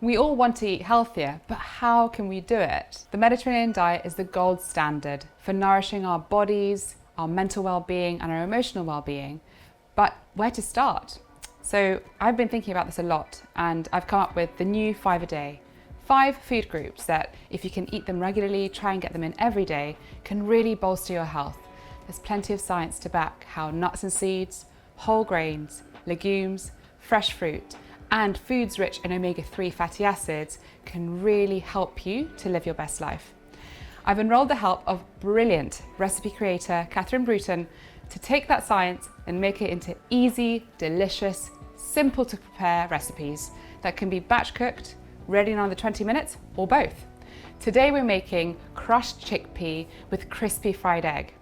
We all want to eat healthier, but how can we do it? The Mediterranean diet is the gold standard for nourishing our bodies, our mental well-being and our emotional well-being. But where to start? So I've been thinking about this a lot, and I've come up with the new 5 a day. 5 food groups that, if you can eat them regularly, try and get them in every day, can really bolster your health. There's plenty of science to back how nuts and seeds, whole grains, legumes, fresh fruit, and foods rich in omega-3 fatty acids can really help you to live your best life. I've enrolled the help of brilliant recipe creator Catherine Bruton to take that science and make it into easy, delicious, simple to prepare recipes that can be batch cooked, ready in under 20 minutes, or both. Today we're making crushed chickpea with crispy fried egg.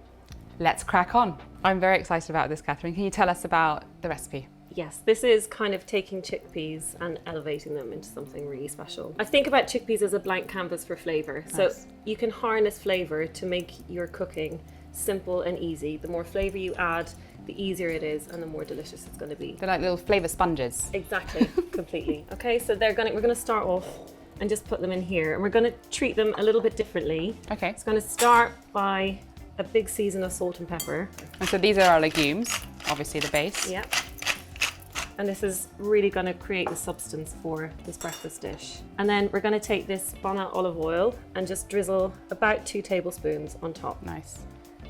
Let's crack on. I'm very excited about this, Catherine. Can you tell us about the recipe? Yes, this is kind of taking chickpeas and elevating them into something really special. I think about chickpeas as a blank canvas for flavour. Nice. So you can harness flavour to make your cooking simple and easy. The more flavour you add, the easier it is and the more delicious it's going to be. They're like little flavour sponges. Exactly, completely. Okay, so we're going to start off and just put them in here, and we're going to treat them a little bit differently. Okay. It's going to start by a big season of salt and pepper. And so these are our legumes, obviously the base. Yep. And this is really going to create the substance for this breakfast dish. And then we're going to take this bonnet olive oil and just drizzle about 2 tablespoons on top. Nice.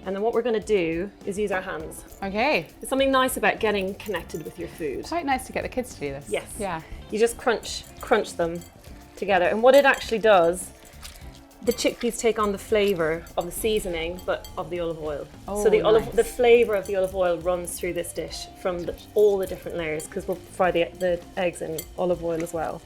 And then what we're going to do is use our hands. Okay. There's something nice about getting connected with your food. Quite nice to get the kids to do this. Yes. Yeah. You just crunch them together. And what it actually does, the chickpeas take on the flavour of the seasoning, but of the olive oil. Oh, so nice. the flavour of the olive oil runs through this dish from all the different layers, because we'll fry the eggs in olive oil as well.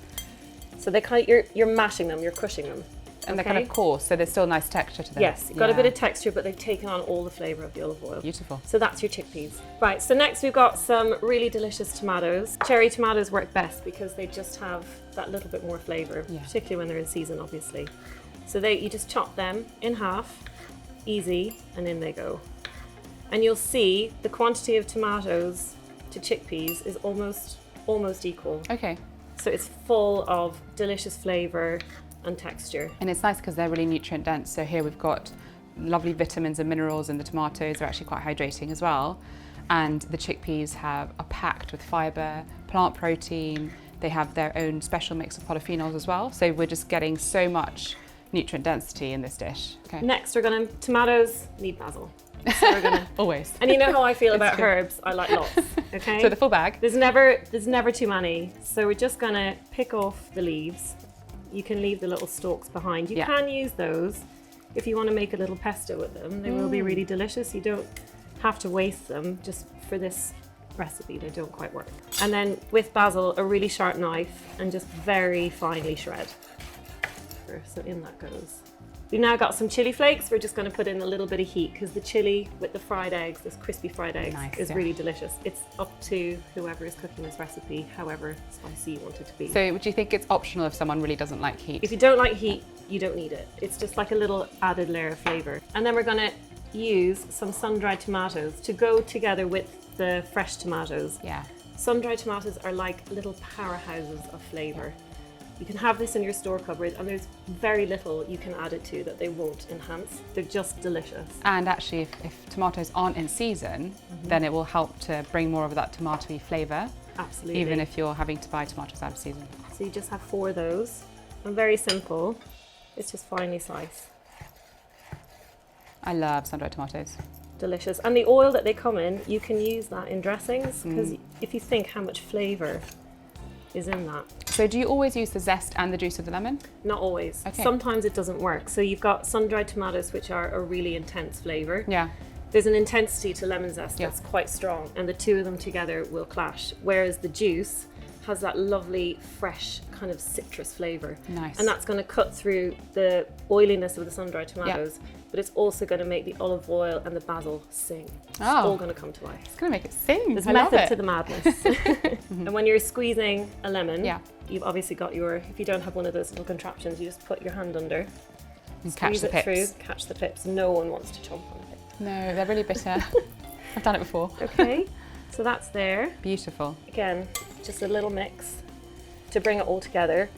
So they kind of, you're mashing them, you're crushing them. And they're kind of coarse, so there's still nice texture to them. Yes, got a bit of texture, but they've taken on all the flavour of the olive oil. Beautiful. So that's your chickpeas. Right, so next we've got some really delicious tomatoes. Cherry tomatoes work best because they just have that little bit more flavour, particularly when they're in season, obviously. So you just chop them in half, easy, and in they go. And you'll see the quantity of tomatoes to chickpeas is almost equal. Okay. So it's full of delicious flavour and texture. And it's nice because they're really nutrient dense. So here we've got lovely vitamins and minerals, and the tomatoes are actually quite hydrating as well. And the chickpeas are packed with fibre, plant protein. They have their own special mix of polyphenols as well. So we're just getting so much nutrient density in this dish. Okay. Next, tomatoes need basil. So we're gonna Always. And you know how I feel about good. herbs. I like lots. Okay. So the full bag. There's never too many. So we're just gonna pick off the leaves. You can leave the little stalks behind. You can use those if you want to make a little pesto with them. They will be really delicious. You don't have to waste them. Just for this recipe, they don't quite work. And then with basil, a really sharp knife and just very finely shred. So in that goes. We've now got some chili flakes. We're just going to put in a little bit of heat because the chili with the fried eggs, this crispy fried eggs, is really delicious. It's up to whoever is cooking this recipe, however spicy you want it to be. So would you think it's optional if someone really doesn't like heat? If you don't like heat, you don't need it. It's just like a little added layer of flavour. And then we're going to use some sun-dried tomatoes to go together with the fresh tomatoes. Yeah. Sun-dried tomatoes are like little powerhouses of flavour. You can have this in your store cupboard, and there's very little you can add it to that they won't enhance. They're just delicious. And actually, if tomatoes aren't in season, then it will help to bring more of that tomatoey flavour. Absolutely. Even if you're having to buy tomatoes out of season. So you just have 4 of those. And very simple. It's just finely sliced. I love sun-dried tomatoes. Delicious. And the oil that they come in, you can use that in dressings, because if you think how much flavour is in that. So do you always use the zest and the juice of the lemon? Not always. Okay. Sometimes it doesn't work. So you've got sun-dried tomatoes, which are a really intense flavour. Yeah. There's an intensity to lemon zest that's quite strong, and the two of them together will clash. Whereas the juice has that lovely, fresh kind of citrus flavour. Nice. And that's going to cut through the oiliness of the sun-dried tomatoes, but it's also going to make the olive oil and the basil sing. It's all going to come to life. It's going to make it sing. There's I love method it. to the madness. And when you're squeezing a lemon, you've obviously got if you don't have one of those little contraptions, you just put your hand under, and squeeze catch the it pips. through, catch the pips. No one wants to chomp on it. No, they're really bitter. I've done it before. Okay, so that's there. Beautiful. Again, just a little mix to bring it all together.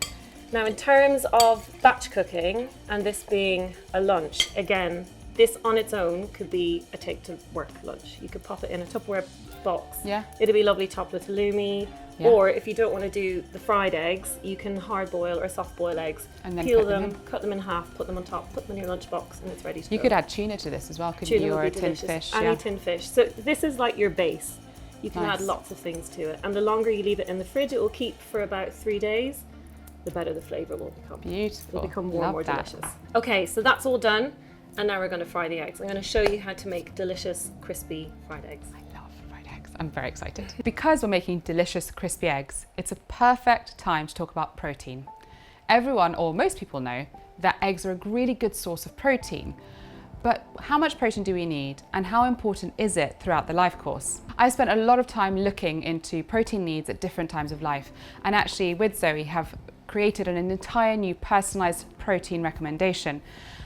Now, in terms of batch cooking and this being a lunch, again, this on its own could be a take to work lunch. You could pop it in a Tupperware box. Yeah. It'd be lovely topped with halloumi. Yeah. Or if you don't want to do the fried eggs, you can hard boil or soft boil eggs, And then peel put them them, cut them in half, put them on top, put them in your lunchbox, and it's ready to go. You could add tuna to this as well, couldn't Tuna you? would Or be a tinned delicious. fish. Any Yeah. tinned fish. So this is like your base. You can Nice. add lots of things to it. And the longer you leave it in the fridge, it will keep for about 3 days, the better the flavour will become. Beautiful. It'll become more and Love more that. delicious. Okay, so that's all done. And now we're going to fry the eggs. I'm going to show you how to make delicious, crispy fried eggs. I love fried eggs. I'm very excited. Because we're making delicious crispy eggs, it's a perfect time to talk about protein. Everyone, or most people, know that eggs are a really good source of protein. But how much protein do we need, and how important is it throughout the life course? I spent a lot of time looking into protein needs at different times of life, and actually with Zoe have created an entire new personalized protein recommendation.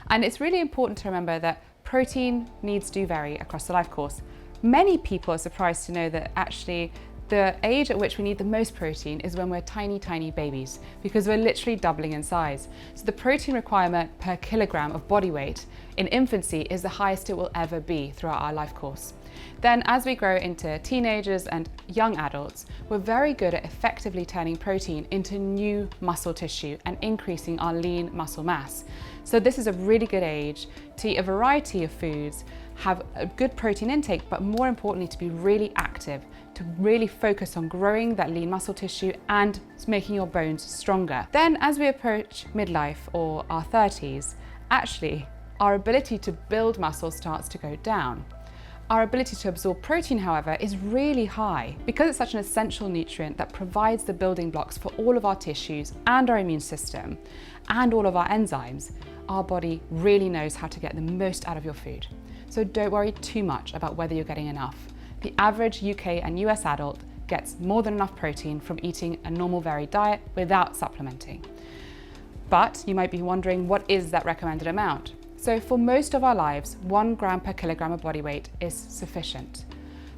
And it's really important to remember that protein needs do vary across the life course. Many people are surprised to know that actually the age at which we need the most protein is when we're tiny, tiny babies, because we're literally doubling in size. So the protein requirement per kilogram of body weight in infancy is the highest it will ever be throughout our life course. Then as we grow into teenagers and young adults, we're very good at effectively turning protein into new muscle tissue and increasing our lean muscle mass. So this is a really good age to eat a variety of foods, have a good protein intake, but more importantly to be really active, to really focus on growing that lean muscle tissue and making your bones stronger. Then as we approach midlife or our 30s, actually our ability to build muscle starts to go down. Our ability to absorb protein, however, is really high because it's such an essential nutrient that provides the building blocks for all of our tissues and our immune system and all of our enzymes. Our body really knows how to get the most out of your food. So don't worry too much about whether you're getting enough. The average UK and US adult gets more than enough protein from eating a normal varied diet without supplementing. But you might be wondering, what is that recommended amount? So for most of our lives, 1 gram per kilogram of body weight is sufficient.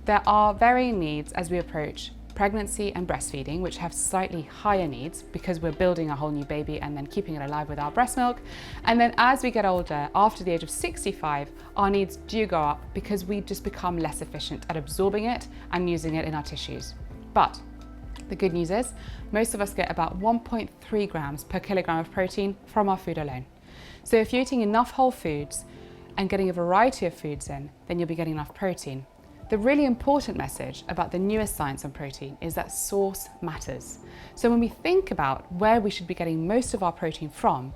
There are varying needs as we approach pregnancy and breastfeeding, which have slightly higher needs because we're building a whole new baby and then keeping it alive with our breast milk. And then as we get older, after the age of 65, our needs do go up because we just become less efficient at absorbing it and using it in our tissues. But the good news is, most of us get about 1.3 grams per kilogram of protein from our food alone. So if you're eating enough whole foods and getting a variety of foods in, then you'll be getting enough protein. The really important message about the newest science on protein is that source matters. So when we think about where we should be getting most of our protein from,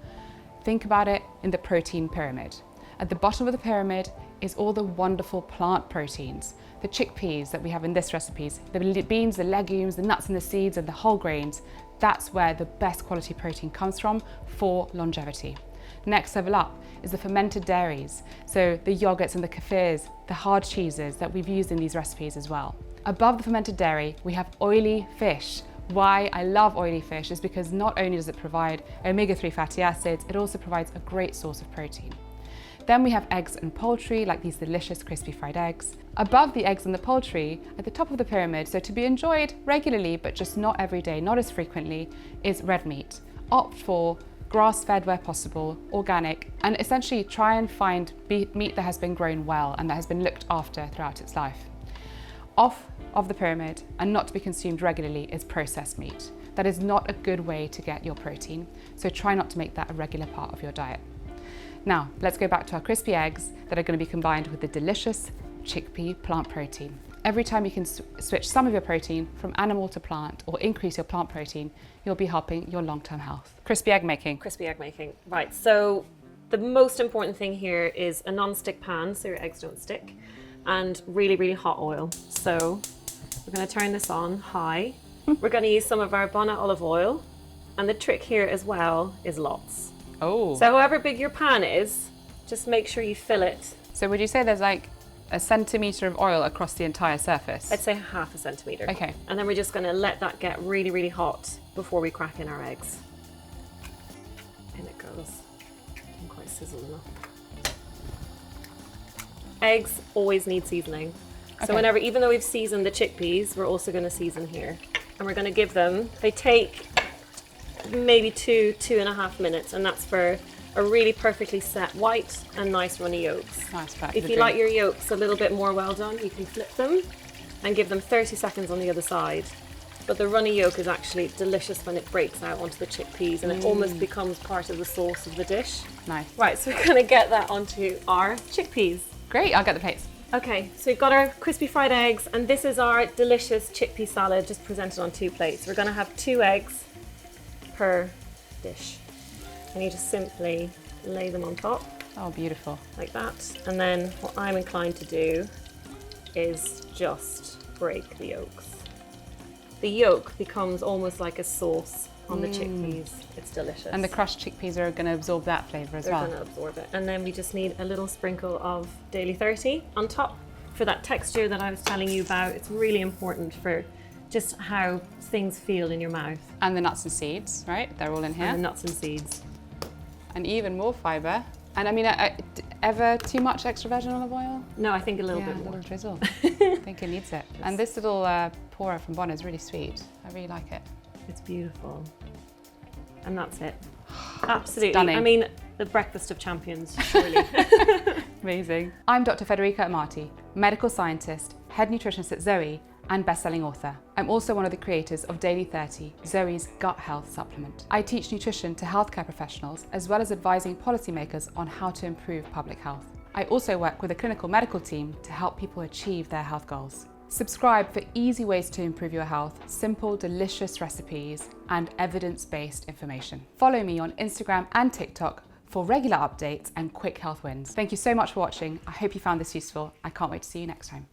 think about it in the protein pyramid. At the bottom of the pyramid is all the wonderful plant proteins, the chickpeas that we have in this recipes, the beans, the legumes, the nuts and the seeds and the whole grains. That's where the best quality protein comes from for longevity. Next level up is the fermented dairies, so the yogurts and the kefirs, the hard cheeses that we've used in these recipes as well. Above the fermented dairy, we have oily fish. Why I love oily fish is because not only does it provide omega-3 fatty acids, it also provides a great source of protein. Then we have eggs and poultry, like these delicious crispy fried eggs. Above the eggs and the poultry, at the top of the pyramid, so to be enjoyed regularly, but just not every day, not as frequently, is red meat. Opt for grass-fed where possible, organic, and essentially try and find meat that has been grown well and that has been looked after throughout its life. Off of the pyramid and not to be consumed regularly is processed meat. That is not a good way to get your protein, so try not to make that a regular part of your diet. Now, let's go back to our crispy eggs that are going to be combined with the delicious chickpea plant protein. Every time you can switch some of your protein from animal to plant or increase your plant protein, you'll be helping your long-term health. Crispy egg making. Crispy egg making. Right, so the most important thing here is a non-stick pan so your eggs don't stick, and really, really hot oil. So we're going to turn this on high. We're going to use some of our Bonnet olive oil, and the trick here as well is lots. Oh. So however big your pan is, just make sure you fill it. So would you say there's like a centimetre of oil across the entire surface? I'd say 1/2 centimetre. Okay. And then we're just going to let that get really, really hot before we crack in our eggs. In it goes. I'm quite sizzled enough. Eggs always need seasoning. Okay. So whenever, even though we've seasoned the chickpeas, we're also going to season here. And we're going to give them, they take maybe 2.5 minutes, and that's for a really perfectly set white and nice runny yolks. Nice, perfect. If you like your yolks a little bit more well done, you can flip them and give them 30 seconds on the other side. But the runny yolk is actually delicious when it breaks out onto the chickpeas, and it almost becomes part of the sauce of the dish. Nice. Right, so we're gonna get that onto our chickpeas. Great, I'll get the plates. Okay, so we've got our crispy fried eggs, and this is our delicious chickpea salad just presented on 2 plates. We're gonna have 2 eggs per dish. And you just simply lay them on top. Oh, beautiful. Like that. And then what I'm inclined to do is just break the yolks. The yolk becomes almost like a sauce on the chickpeas. It's delicious. And the crushed chickpeas are going to absorb that flavour as They're well. going to absorb it. And then we just need a little sprinkle of Daily 30 on top for that texture that I was telling you about. It's really important for just how things feel in your mouth. And the nuts and seeds, right? They're all in here. And the nuts and seeds. And even more fibre. And I mean, ever too much extra virgin olive oil? No, I think a little bit A more. little drizzle. I think it needs it. And this little pourer from Bonner is really sweet. I really like it. It's beautiful. And that's it. Absolutely. Stunning. I mean, the breakfast of champions, surely. Amazing. I'm Dr. Federica Amati, medical scientist, head nutritionist at Zoe, and best-selling author. I'm also one of the creators of Daily 30, Zoe's gut health supplement. I teach nutrition to healthcare professionals, as well as advising policymakers on how to improve public health. I also work with a clinical medical team to help people achieve their health goals. Subscribe for easy ways to improve your health, simple, delicious recipes, and evidence-based information. Follow me on Instagram and TikTok for regular updates and quick health wins. Thank you so much for watching. I hope you found this useful. I can't wait to see you next time.